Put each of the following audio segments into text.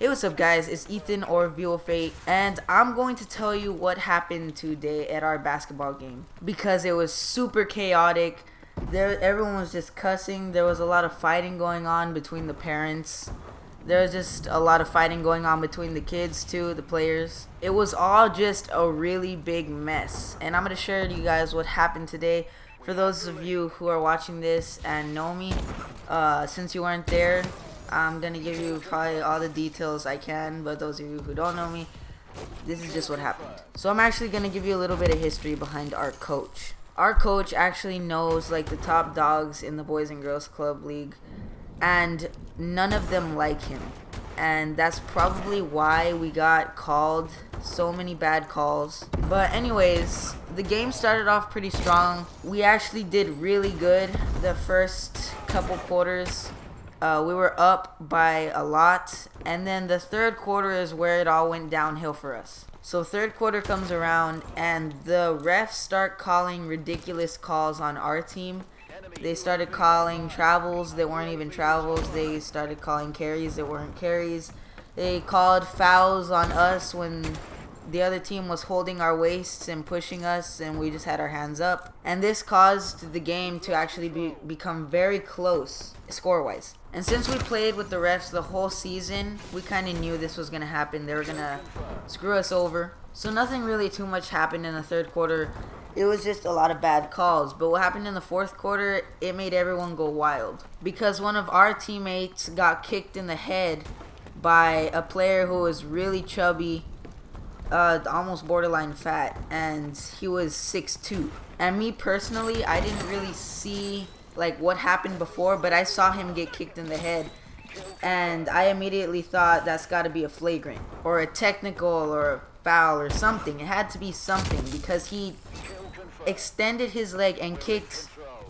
Hey, what's up guys, it's Ethan or View of Fate, and I'm going to tell you what happened today at our basketball game, because it was super chaotic. Everyone was just cussing. There was a lot of fighting going on between the parents. There was just a lot of fighting going on between the kids too, the players. It was all just a really big mess, and I'm going to share with you guys what happened today. For those of you who are watching this and know me, since you weren't there, I'm going to give you probably all the details I can, but those of you who don't know me, this is just what happened. So I'm actually going to give you a little bit of history behind our coach. Our coach actually knows like the top dogs in the Boys and Girls Club League, and none of them like him. And that's probably why we got called so many bad calls. But anyways, the game started off pretty strong. We actually did really good the first couple quarters. We were up by a lot, and then the third quarter is where it all went downhill for us. So third quarter comes around, and the refs start calling ridiculous calls on our team. They started calling travels that weren't even travels. They started calling carries that weren't carries. They called fouls on us when the other team was holding our waists and pushing us, and we just had our hands up. And this caused the game to actually become very close score-wise. And since we played with the refs the whole season, we kind of knew this was going to happen. They were going to screw us over. So nothing really too much happened in the third quarter. It was just a lot of bad calls. But what happened in the fourth quarter, it made everyone go wild. Because one of our teammates got kicked in the head by a player who was really chubby, almost borderline fat, and he was 6'2". And me personally, I didn't really see like what happened before, but I saw him get kicked in the head, and I immediately thought that's got to be a flagrant or a technical or a foul or something. It had to be something, because he extended his leg and kicked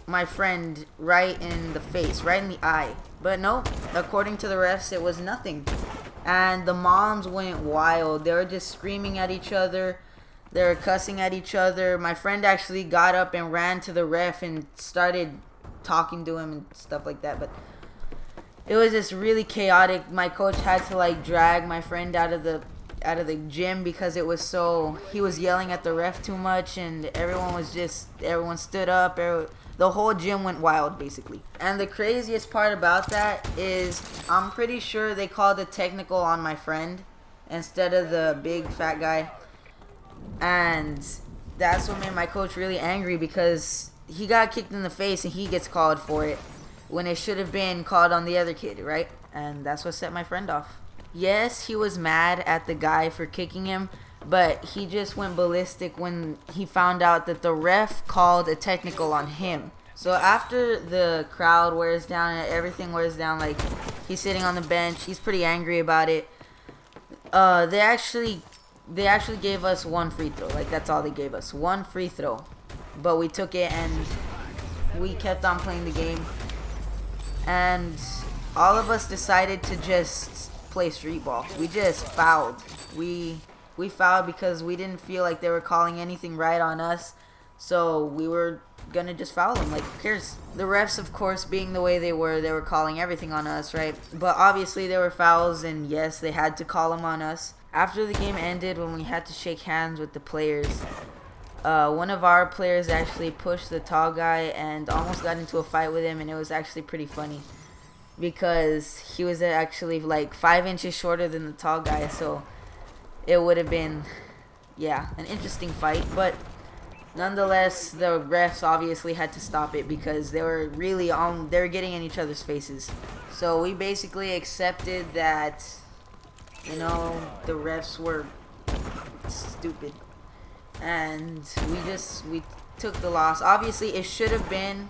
my friend right in the face, right in the eye. But no, according to the refs, it was nothing. And the moms went wild. They were just screaming at each other. They were cussing at each other. My friend actually got up and ran to the ref and started talking to him and stuff like that. But it was just really chaotic. My coach had to like drag my friend out of the gym because it was he was yelling at the ref too much, and everyone stood up. The whole gym went wild basically. And the craziest part about that is I'm pretty sure they called a technical on my friend instead of the big fat guy. And that's what made my coach really angry, because he got kicked in the face and he gets called for it when it should have been called on the other kid, right? And that's what set my friend off. Yes, he was mad at the guy for kicking him, but he just went ballistic when he found out that the ref called a technical on him. So after the crowd wears down and everything wears down, like he's sitting on the bench, he's pretty angry about it. They actually gave us one free throw. Like, that's all they gave us, one free throw. But we took it and we kept on playing the game. And all of us decided to just play street ball. We just fouled. We fouled because we didn't feel like they were calling anything right on us. So we were gonna just foul them. Like, who cares? The refs, of course, being the way they were calling everything on us, right? But obviously there were fouls, and yes, they had to call them on us. After the game ended, when we had to shake hands with the players, one of our players actually pushed the tall guy and almost got into a fight with him, and it was actually pretty funny because he was actually like 5 inches shorter than the tall guy, so it would have been, yeah, an interesting fight. But nonetheless, the refs obviously had to stop it because they were getting in each other's faces. So we basically accepted that, you know, the refs were stupid, and we took the loss. Obviously, it should have been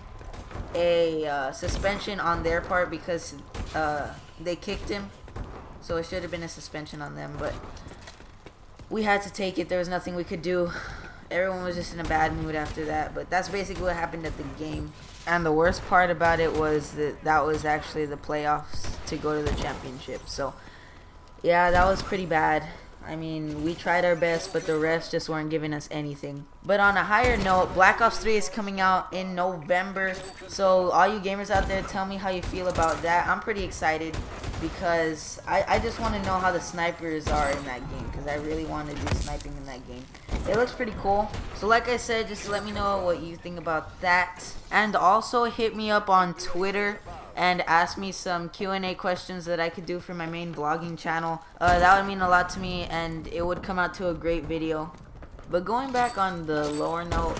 a suspension on their part because they kicked him, so it should have been a suspension on them, but we had to take it. There was nothing we could do. Everyone was just in a bad mood after that. But that's basically what happened at the game. And the worst part about it was that was actually the playoffs to go to the championship. So yeah, that was pretty bad. I mean, we tried our best, but the refs just weren't giving us anything. But on a higher note, Black Ops 3 is coming out in November. So all you gamers out there, tell me how you feel about that. I'm pretty excited. because I just want to know how the snipers are in that game, because I really want to do sniping in that game. It looks pretty cool. So like I said, just let me know what you think about that. And also hit me up on Twitter and ask me some Q&A questions that I could do for my main vlogging channel. That would mean a lot to me, and it would come out to a great video. But going back on the lower note,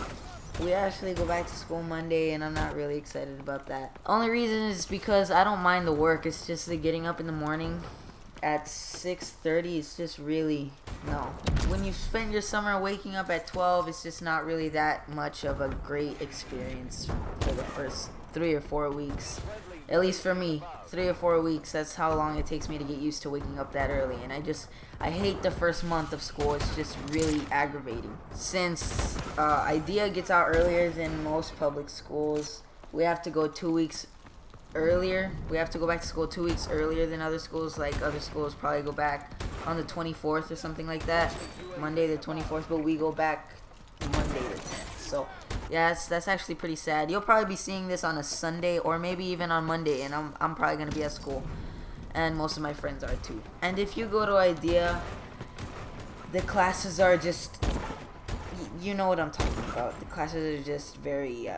we actually go back to school Monday, and I'm not really excited about that. Only reason is because I don't mind the work. It's just the getting up in the morning at 6:30. It's just really, no. When you spend your summer waking up at 12, it's just not really that much of a great experience for the first 3 or 4 weeks. At least for me, 3 or 4 weeks. That's how long it takes me to get used to waking up that early. And I hate the first month of school. It's just really aggravating. Since IDEA gets out earlier than most public schools, we have to go 2 weeks earlier. We have to go back to school 2 weeks earlier than other schools. Like other schools probably go back on the 24th or something like that. Monday the 24th, but we go back Monday the 10th. So yeah, that's actually pretty sad. You'll probably be seeing this on a Sunday or maybe even on Monday, and I'm probably gonna be at school, and most of my friends are too. And if you go to IDEA, the classes are just, you know what I'm talking about. The classes are just very,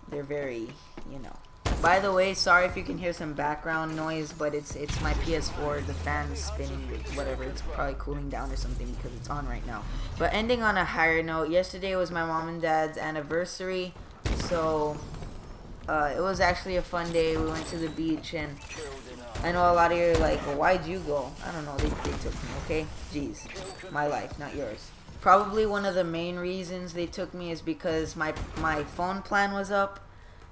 they're very, you know. By the way, sorry if you can hear some background noise, but it's my PS4. The fan is spinning, whatever. It's probably cooling down or something because it's on right now. But ending on a higher note, yesterday was my mom and dad's anniversary, so it was actually a fun day. We went to the beach, and I know a lot of you are like, well, why'd you go? I don't know. They took me, okay? Jeez. My life, not yours. Probably one of the main reasons they took me is because my phone plan was up.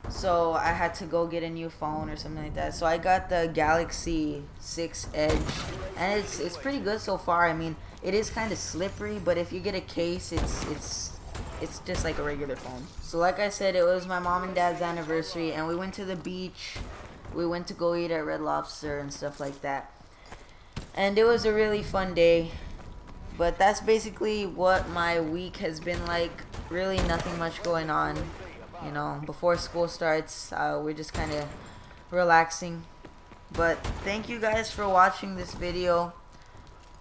So I had to go get a new phone or something like that. So I got the Galaxy 6 Edge, and it's pretty good so far. I mean, it is kind of slippery, but if you get a case, it's just like a regular phone. So like I said, it was my mom and dad's anniversary, and we went to the beach. We went to go eat at Red Lobster and stuff like that. And it was a really fun day. But that's basically what my week has been like. Really nothing much going on. You know, before school starts, we're just kind of relaxing. But thank you guys for watching this video.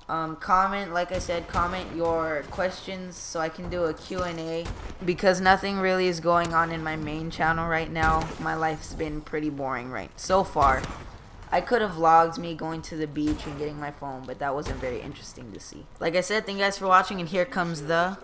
Comment, like I said, comment your questions so I can do a Q&A, because nothing really is going on in my main channel right now. My life's been pretty boring so far. I could have vlogged me going to the beach and getting my phone, but that wasn't very interesting to see. Like I said, thank you guys for watching, and here comes the